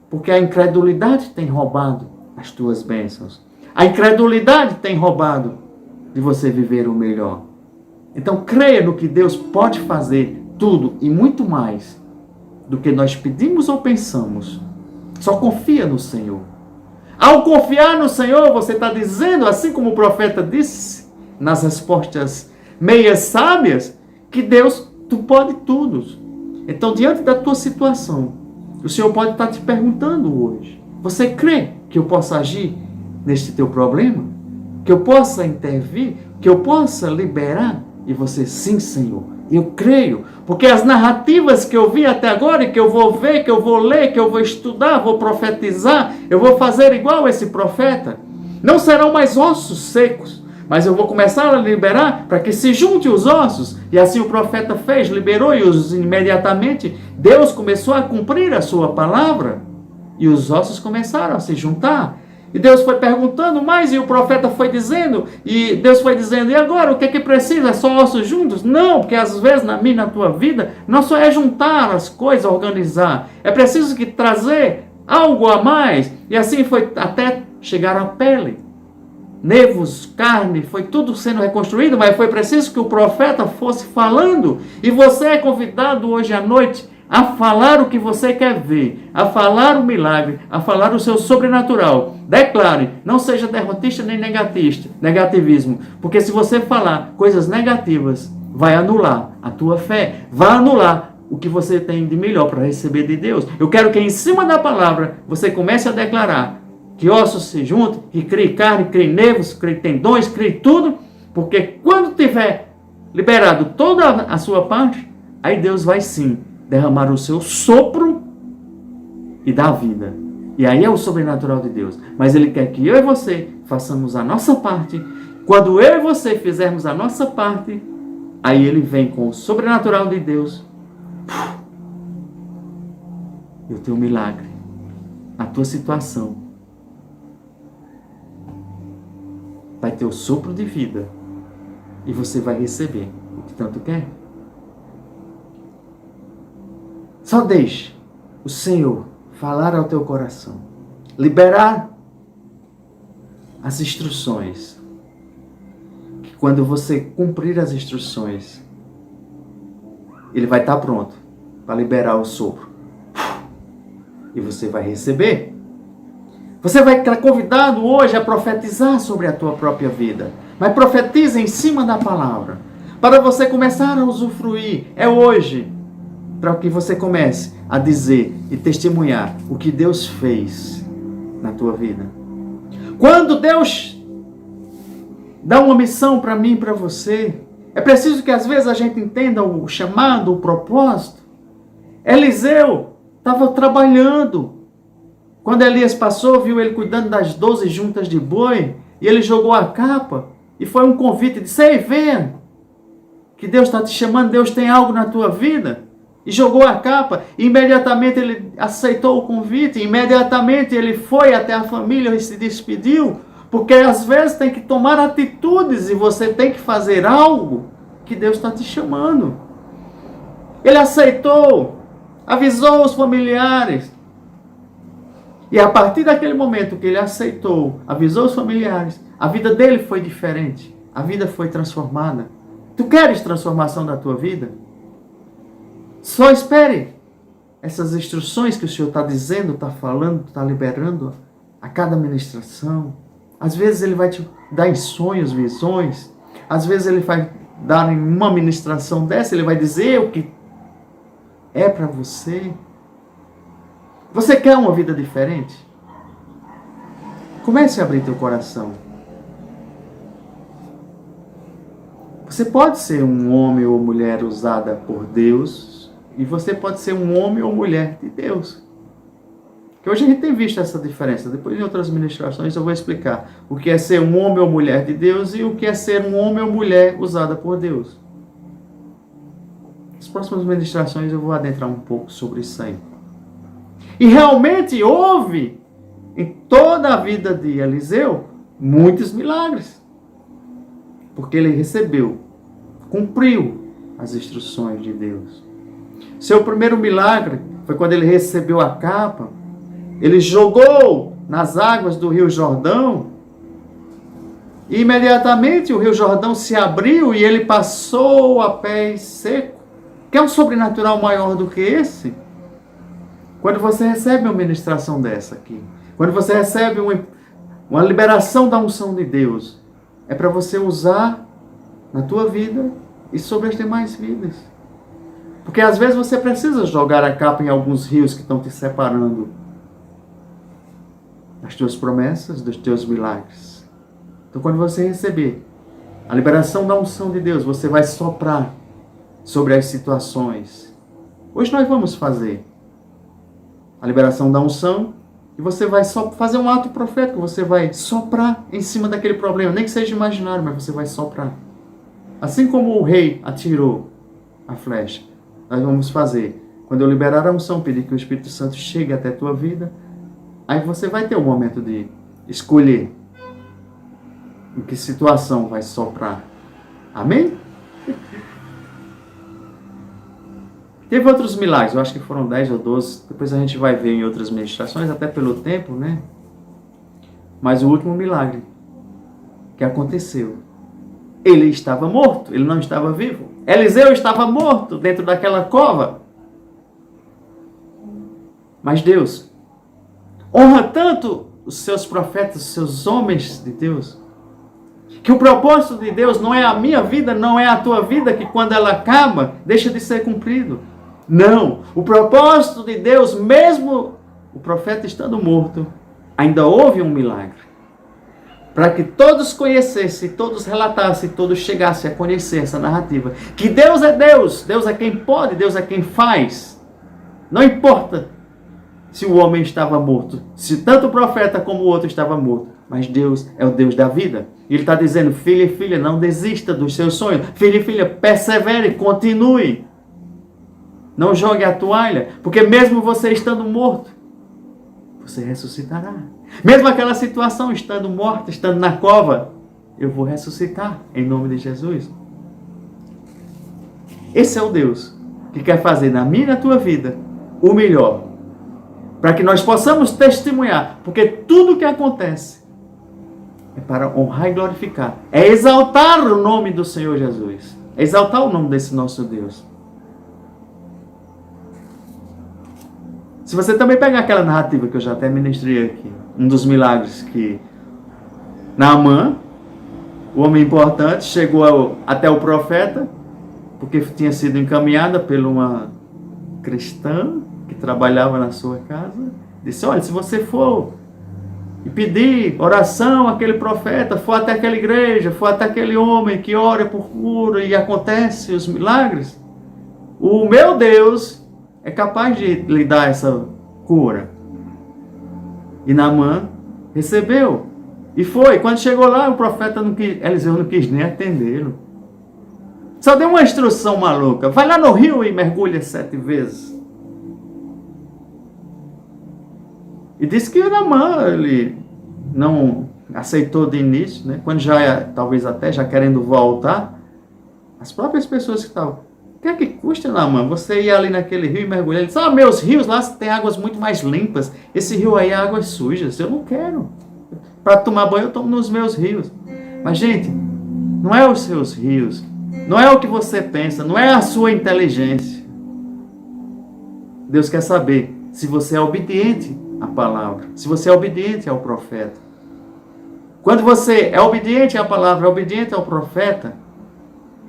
Speaker 1: Porque a incredulidade tem roubado as tuas bênçãos. A incredulidade tem roubado de você viver o melhor. Então creia no que Deus pode fazer, tudo e muito mais do que nós pedimos ou pensamos. Só confia no Senhor. Ao confiar no Senhor, você está dizendo, assim como o profeta disse, nas respostas meias sábias, que Deus, tu pode tudo. Então, diante da tua situação, o Senhor pode estar te perguntando hoje, você crê que eu possa agir neste teu problema? Que eu possa intervir? Que eu possa liberar? E você, sim, Senhor, eu creio, porque as narrativas que eu vi até agora, e que eu vou ver, que eu vou ler, que eu vou estudar, vou profetizar, eu vou fazer igual esse profeta, não serão mais ossos secos, mas eu vou começar a liberar para que se junte os ossos. E assim o profeta fez, liberou, e imediatamente Deus começou a cumprir a sua palavra. E os ossos começaram a se juntar. E Deus foi perguntando mais, e o profeta foi dizendo, e Deus foi dizendo, e agora, o que é que precisa? É só ossos juntos? Não, porque às vezes na minha e na tua vida, não só é juntar as coisas, organizar. É preciso que trazer algo a mais. E assim foi até chegar à pele. Nervos, carne, foi tudo sendo reconstruído, mas foi preciso que o profeta fosse falando. E você é convidado hoje à noite a falar o que você quer ver, a falar o milagre, a falar o seu sobrenatural. Declare, não seja derrotista nem negativismo, porque se você falar coisas negativas, vai anular a tua fé, vai anular o que você tem de melhor para receber de Deus. Eu quero que em cima da palavra você comece a declarar que ossos se juntem, que crie carne, crie nervos, crie tendões, crie tudo, porque quando tiver liberado toda a sua parte, aí Deus vai sim derramar o seu sopro e dar vida. E aí é o sobrenatural de Deus. Mas Ele quer que eu e você façamos a nossa parte. Quando eu e você fizermos a nossa parte, aí Ele vem com o sobrenatural de Deus e o teu milagre, a tua situação. Vai ter o sopro de vida e você vai receber o que tanto quer. Só deixe o Senhor falar ao teu coração, liberar as instruções, que quando você cumprir as instruções, Ele vai estar pronto para liberar o sopro e você vai receber. Você vai estar convidado hoje a profetizar sobre a tua própria vida. Mas profetiza em cima da palavra. Para você começar a usufruir. É hoje. Para que você comece a dizer e testemunhar o que Deus fez na tua vida. Quando Deus dá uma missão para mim e para você, é preciso que às vezes a gente entenda o chamado, o propósito. Eliseu estava trabalhando. Quando Elias passou, viu ele cuidando das 12 juntas de boi, e ele jogou a capa, e foi um convite, disse, ei, venha, que Deus está te chamando, Deus tem algo na tua vida, e jogou a capa, e imediatamente ele aceitou o convite, imediatamente ele foi até a família e se despediu, porque às vezes tem que tomar atitudes, e você tem que fazer algo que Deus está te chamando. Ele aceitou, avisou os familiares, e a partir daquele momento que ele aceitou, avisou os familiares, a vida dele foi diferente. A vida foi transformada. Tu queres transformação da tua vida? Só espere essas instruções que o Senhor está dizendo, está falando, está liberando a cada ministração. Às vezes Ele vai te dar em sonhos, visões. Às vezes Ele vai dar em uma ministração dessa, Ele vai dizer o que É para você? Você quer uma vida diferente? Comece a abrir teu coração. Você pode ser um homem ou mulher usada por Deus, e você pode ser um homem ou mulher de Deus. Que hoje a gente tem visto essa diferença. Depois em outras ministrações eu vou explicar o que é ser um homem ou mulher de Deus e o que é ser um homem ou mulher usada por Deus. Nas próximas ministrações eu vou adentrar um pouco sobre isso aí. E realmente houve em toda a vida de Eliseu muitos milagres. Porque ele recebeu, cumpriu as instruções de Deus. Seu primeiro milagre foi quando ele recebeu a capa. Ele jogou nas águas do Rio Jordão. E imediatamente o Rio Jordão se abriu e ele passou a pé seco. Quer um sobrenatural maior do que esse? Quando você recebe uma ministração dessa aqui, quando você recebe uma liberação da unção de Deus, é para você usar na tua vida e sobre as demais vidas. Porque às vezes você precisa jogar a capa em alguns rios que estão te separando das tuas promessas, dos teus milagres. Então quando você receber a liberação da unção de Deus, você vai soprar sobre as situações. Hoje nós vamos fazer a liberação da unção e você vai só fazer um ato profético, você vai soprar em cima daquele problema, nem que seja imaginário, mas você vai soprar. Assim como o rei atirou a flecha, nós vamos fazer. Quando eu liberar a unção, pedir que o Espírito Santo chegue até a tua vida, aí você vai ter o momento de escolher em que situação vai soprar. Amém? Teve outros milagres, eu acho que foram 10 ou 12, depois a gente vai ver em outras ministrações, até pelo tempo, né? Mas o último milagre que aconteceu, ele estava morto, ele não estava vivo. Eliseu estava morto dentro daquela cova. Mas Deus honra tanto os seus profetas, os seus homens de Deus, que o propósito de Deus não é a minha vida, não é a tua vida, que quando ela acaba, deixa de ser cumprido. Não, o propósito de Deus, mesmo o profeta estando morto, ainda houve um milagre. Para que todos conhecessem, todos relatassem, todos chegassem a conhecer essa narrativa. Que Deus é Deus, Deus é quem pode, Deus é quem faz. Não importa se o homem estava morto, se tanto o profeta como o outro estava morto, mas Deus é o Deus da vida. E Ele está dizendo, filho e filha, não desista dos seus sonhos. Filho e filha, persevere, continue. Não jogue a toalha, porque mesmo você estando morto, você ressuscitará. Mesmo aquela situação estando morta, estando na cova, eu vou ressuscitar em nome de Jesus. Esse é o Deus que quer fazer na minha e na tua vida o melhor, para que nós possamos testemunhar, porque tudo que acontece é para honrar e glorificar, é exaltar o nome do Senhor Jesus, é exaltar o nome desse nosso Deus. Se você também pegar aquela narrativa que eu já até ministrei aqui, um dos milagres que Naamã, o homem importante, chegou até o profeta, porque tinha sido encaminhada por uma cristã que trabalhava na sua casa, disse, olha, se você for e pedir oração àquele profeta, for até aquela igreja, for até aquele homem que ora por cura e acontece os milagres, o meu Deus é capaz de lhe dar essa cura. E Naamã recebeu. E foi. Quando chegou lá, o profeta Eliseu não quis nem atendê-lo. Só deu uma instrução maluca. Vai lá no rio e mergulha 7 vezes. E disse que Naamã, ele não aceitou de início, né? Quando já, talvez até já querendo voltar, as próprias pessoas que estavam, o que é que custa, Naamã, você ir ali naquele rio e mergulhar? Ele disse, meus rios lá tem águas muito mais limpas. Esse rio aí é águas sujas. Eu não quero. Para tomar banho eu tomo nos meus rios. Mas, gente, não é os seus rios. Não é o que você pensa. Não é a sua inteligência. Deus quer saber se você é obediente à palavra. Se você é obediente ao profeta. Quando você é obediente à palavra, é obediente ao profeta,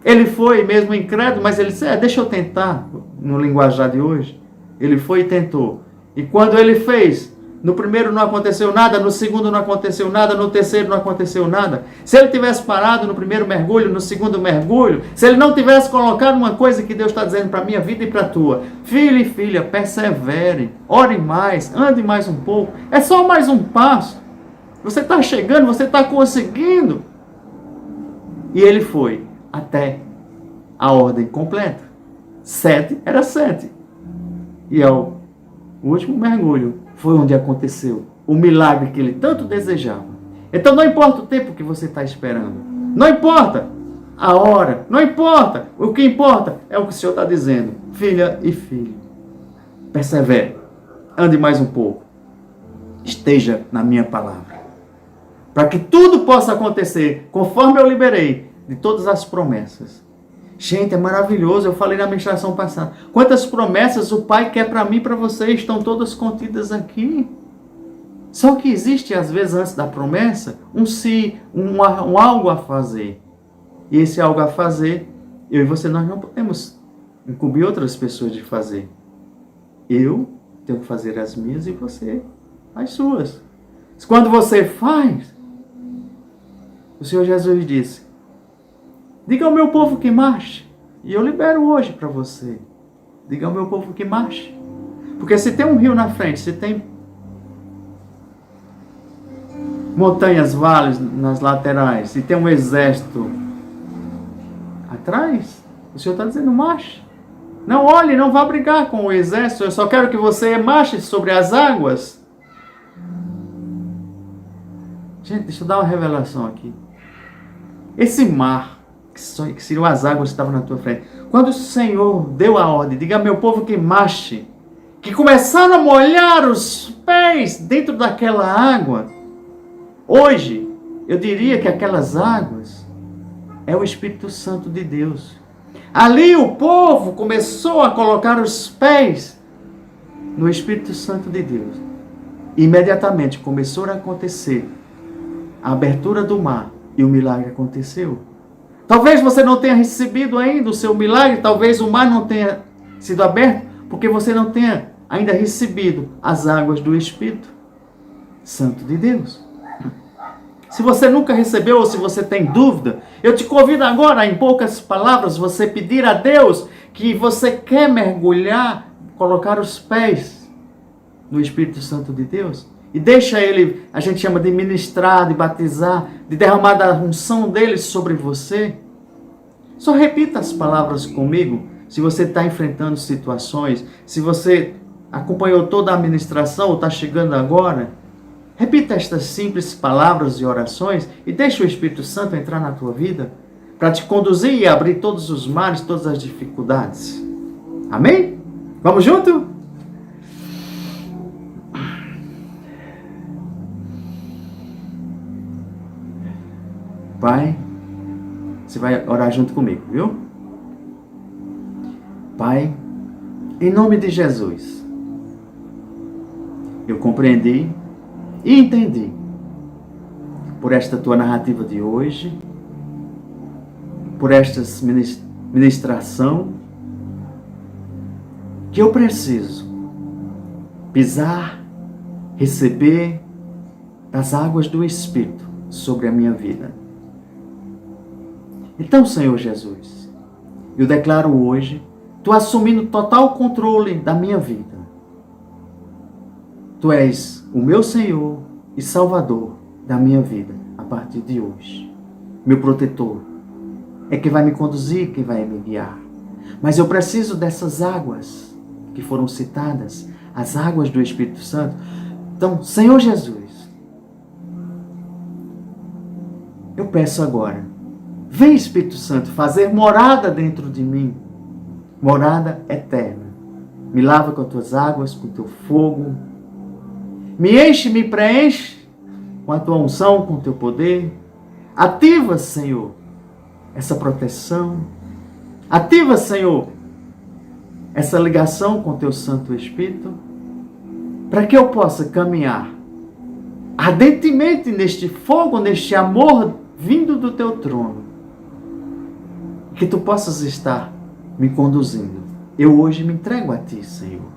Speaker 1: ele foi mesmo incrédulo, mas ele disse, deixa eu tentar. no linguajar de hoje. Ele foi e tentou. E quando ele fez, no primeiro não aconteceu nada, no segundo não aconteceu nada, no terceiro não aconteceu nada. Se ele tivesse parado no primeiro mergulho, no segundo mergulho, se ele não tivesse colocado uma coisa que Deus está dizendo para a minha vida e para a tua: filho e filha, persevere, ore mais, ande mais um pouco, é só mais um passo. Você está chegando, você está conseguindo. E ele foi até a ordem completa. 7 era 7. E ao último mergulho foi onde aconteceu o milagre que ele tanto desejava. Então não importa o tempo que você está esperando. Não importa a hora. Não importa. O que importa é o que o Senhor está dizendo. Filha e filho, persevere. Ande mais um pouco. Esteja na minha palavra. Para que tudo possa acontecer conforme eu liberei de todas as promessas. Gente, é maravilhoso. Eu falei na ministração passada. Quantas promessas o Pai quer para mim e para você, estão todas contidas aqui. Só que existe, às vezes, antes da promessa, um algo a fazer. E esse algo a fazer, eu e você, nós não podemos incumbir outras pessoas de fazer. Eu tenho que fazer as minhas e você as suas. Quando você faz, o Senhor Jesus disse: diga ao meu povo que marche. E eu libero hoje para você. Diga ao meu povo que marche. Porque se tem um rio na frente, se tem montanhas, vales nas laterais, se tem um exército atrás, o Senhor está dizendo: marche. Não olhe, não vá brigar com o exército. Eu só quero que você marche sobre as águas. Gente, deixa eu dar uma revelação aqui. Esse mar, que seriam as águas que estavam na tua frente, quando o Senhor deu a ordem: diga ao meu povo que marche, que começaram a molhar os pés dentro daquela água. Hoje, eu diria que aquelas águas é o Espírito Santo de Deus. Ali o povo começou a colocar os pés no Espírito Santo de Deus. Imediatamente começou a acontecer a abertura do mar e o milagre aconteceu. Talvez você não tenha recebido ainda o seu milagre, talvez o mar não tenha sido aberto, porque você não tenha ainda recebido as águas do Espírito Santo de Deus. Se você nunca recebeu ou se você tem dúvida, eu te convido agora, em poucas palavras, você pedir a Deus que você quer mergulhar, colocar os pés no Espírito Santo de Deus. E deixa Ele, a gente chama de ministrar, de batizar, de derramar da unção dele sobre você. Só repita as palavras comigo. Se você está enfrentando situações, se você acompanhou toda a ministração ou está chegando agora, repita estas simples palavras e orações e deixa o Espírito Santo entrar na tua vida para te conduzir e abrir todos os mares, todas as dificuldades. Amém? Vamos junto? Pai, você vai orar junto comigo, viu? Pai, em nome de Jesus, eu compreendi e entendi, por esta tua narrativa de hoje, por esta ministração, que eu preciso pisar, receber das águas do Espírito sobre a minha vida. Então, Senhor Jesus, eu declaro hoje, Tu assumindo total controle da minha vida. Tu és o meu Senhor e Salvador da minha vida a partir de hoje. Meu protetor é quem vai me conduzir, quem vai me guiar. Mas eu preciso dessas águas que foram citadas, as águas do Espírito Santo. Então, Senhor Jesus, eu peço agora, vem Espírito Santo fazer morada dentro de mim, morada eterna. Me lava com as tuas águas, com o teu fogo. Me enche, me preenche com a tua unção, com o teu poder. Ativa, Senhor, essa proteção. Ativa, Senhor, essa ligação com o teu Santo Espírito, para que eu possa caminhar ardentemente neste fogo, neste amor vindo do teu trono. Que tu possas estar me conduzindo eu hoje me entrego a Ti, Senhor.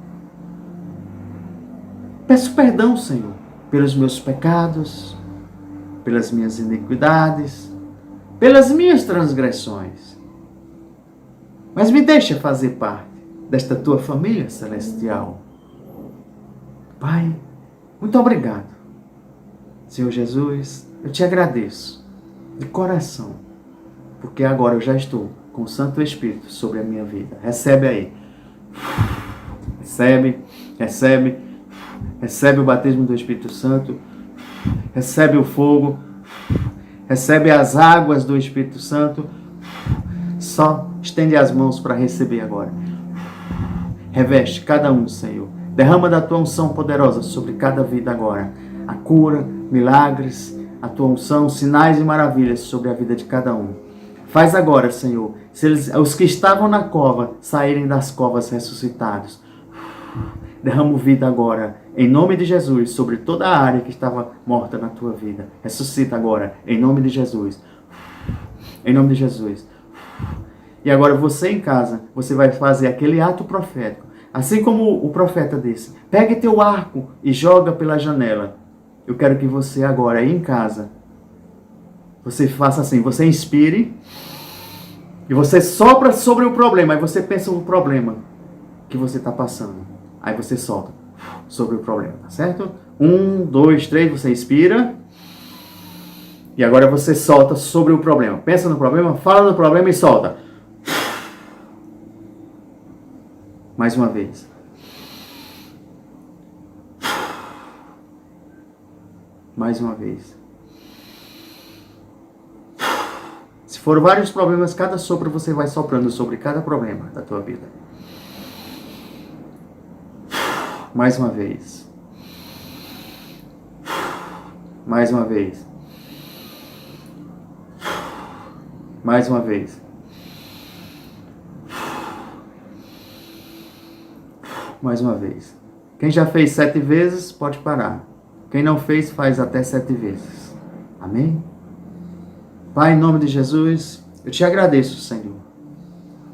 Speaker 1: Peço perdão, Senhor, pelos meus pecados, pelas minhas iniquidades, pelas minhas transgressões. Mas me deixa fazer parte desta Tua família celestial. Pai, muito obrigado. Senhor Jesus, eu Te agradeço de coração, porque agora eu já estou com o Santo Espírito sobre a minha vida. Recebe aí. Recebe o batismo do Espírito Santo. Recebe o fogo. Recebe as águas do Espírito Santo. Só estende as mãos para receber agora. Reveste cada um, Senhor. Derrama da Tua unção poderosa sobre cada vida agora. A cura, milagres, a Tua unção, sinais e maravilhas sobre a vida de cada um. Faz agora, Senhor, os que estavam na cova saírem das covas ressuscitados. Derrama vida agora, em nome de Jesus, sobre toda a área que estava morta na tua vida. Ressuscita agora, em nome de Jesus. Em nome de Jesus. E agora você em casa, você vai fazer aquele ato profético. Assim como o profeta disse, pegue teu arco e joga pela janela. Eu quero que você agora, aí em casa, você faça assim, você inspire e você sopra sobre o problema. Aí você pensa no problema que você está passando. Aí você solta sobre o problema, tá certo? 1, 2, 3, você inspira. E agora você solta sobre o problema. Pensa no problema, fala no problema e solta. Mais uma vez. Mais uma vez. Se for vários problemas, cada sopro você vai soprando sobre cada problema da tua vida. Mais uma vez. Mais uma vez. Mais uma vez. Mais uma vez. Quem já fez 7 vezes, pode parar. Quem não fez, faz até 7 vezes. Amém? Pai, em nome de Jesus, eu Te agradeço, Senhor,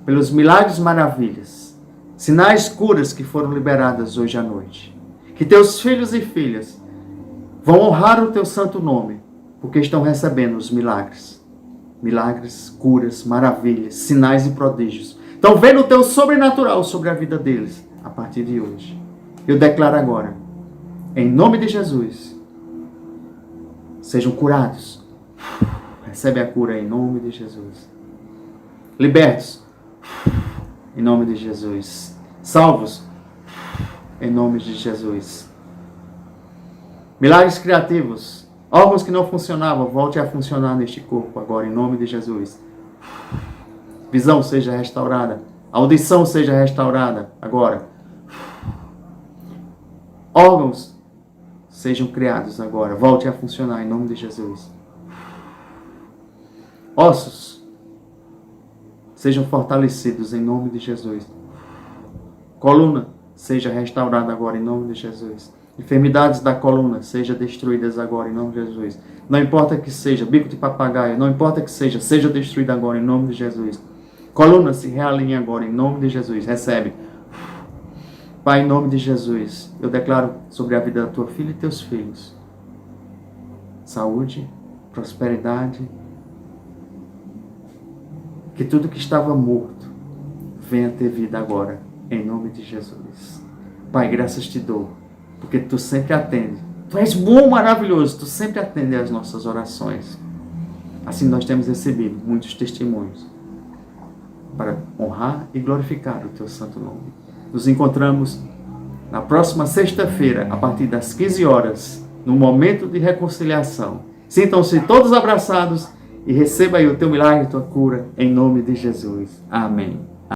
Speaker 1: pelos milagres, maravilhas, sinais, curas que foram liberadas hoje à noite. Que Teus filhos e filhas vão honrar o Teu santo nome, porque estão recebendo os milagres. Milagres, curas, maravilhas, sinais e prodígios. Estão vendo o Teu sobrenatural sobre a vida deles a partir de hoje. Eu declaro agora, em nome de Jesus, sejam curados. Recebe a cura em nome de Jesus. Libertos em nome de Jesus. Salvos em nome de Jesus. Milagres criativos. Órgãos que não funcionavam, volte a funcionar neste corpo agora em nome de Jesus. Visão seja restaurada. Audição seja restaurada agora. Órgãos sejam criados agora. Volte a funcionar em nome de Jesus. Ossos sejam fortalecidos em nome de Jesus. Coluna seja restaurada agora em nome de Jesus. Enfermidades da coluna sejam destruídas agora em nome de Jesus. Não importa que seja, bico de papagaio, não importa que seja destruída agora em nome de Jesus. Coluna se realinha agora em nome de Jesus. Recebe. Pai, em nome de Jesus, eu declaro sobre a vida da tua filha e teus filhos saúde, prosperidade. Que tudo que estava morto venha ter vida agora, em nome de Jesus. Pai, graças Te dou, porque Tu sempre atende. Tu és bom, maravilhoso, Tu sempre atende às nossas orações. Assim nós temos recebido muitos testemunhos para honrar e glorificar o Teu santo nome. Nos encontramos na próxima sexta-feira, a partir das 15 horas, no momento de reconciliação. Sintam-se todos abraçados e receba aí o teu milagre, a tua cura, em nome de Jesus. Amém.